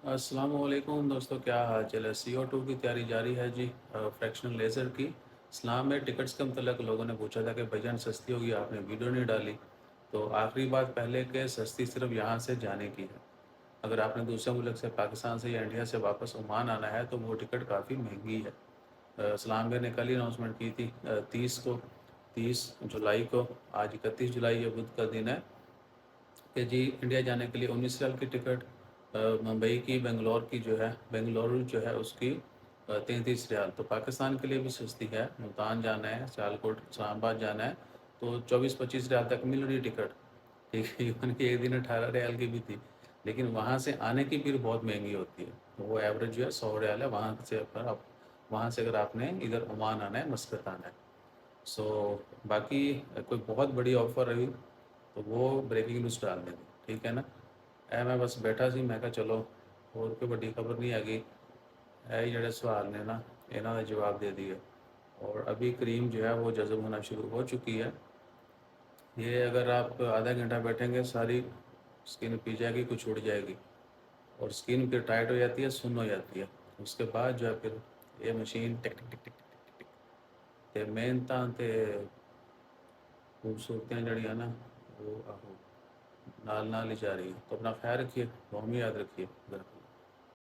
अस्सलाम वालेकुम दोस्तों, क्या हाल चाल है। CO2 की तैयारी जारी है जी। फ्रैक्शनल लेज़र की इस्लाम में टिकट्स के मतलब लोगों ने पूछा था कि भाईजान सस्ती होगी, आपने वीडियो नहीं डाली। तो आखिरी बात पहले के सस्ती सिर्फ यहाँ से जाने की है। अगर आपने दूसरे मुल्क से, पाकिस्तान से या इंडिया से वापस ओमान आना है तो वो टिकट काफ़ी महंगी है। इस्लाम भाई ने कल ही अनाउंसमेंट की थी 30 को। आज 31 जुलाई, ये बुध का दिन है कि जी इंडिया जाने के लिए 19 रियाल की टिकट, मुंबई की, बेंगलोर की जो है, बेंगलुरु जो है उसकी 33 रियाल। तो पाकिस्तान के लिए भी सस्ती है। मुल्तान जाना है, सियालकोट, इस्लामाबाद जाना है तो 24-25 रियाल तक मिल रही टिकट। ठीक है, इवन की एक दिन 18 रियाल की भी थी। लेकिन वहाँ से आने की फिर बहुत महंगी होती है। तो वो एवरेज जो है 100 रियाल है वहाँ से। पर आप वहाँ से अगर आपने इधर ओमान आना है, मस्कत आना है। सो बाकी कोई बहुत बड़ी ऑफ़र रही तो वो ब्रेकिंग न्यूज़ डाल देंगे, ठीक है ना। मैं बस बैठा सी, मैं कहा चलो और कोई बड़ी खबर नहीं हैगी, है ही ਜਿਹੜੇ सवाल ने ना इन्हों ने जवाब दे दिए। और अभी क्रीम जो है वो जज़ब होना शुरू हो चुकी है। ये अगर आप आधा घंटा बैठेंगे सारी स्किन पी जाएगी, कुछ उड़ जाएगी और स्किन फिर टाइट हो जाती है, सुन्न हो जाती है। उसके बाद जो है फिर ये मशीन टिक टिक टिक टिक टिक टिक टिक ते मेहनतां ते खूबसूरतियाँ जड़ियाँ ना वो आहो नाल नाल ही जा रही है। तो अपना ख्याल रखिए, दुआ में याद रखिए।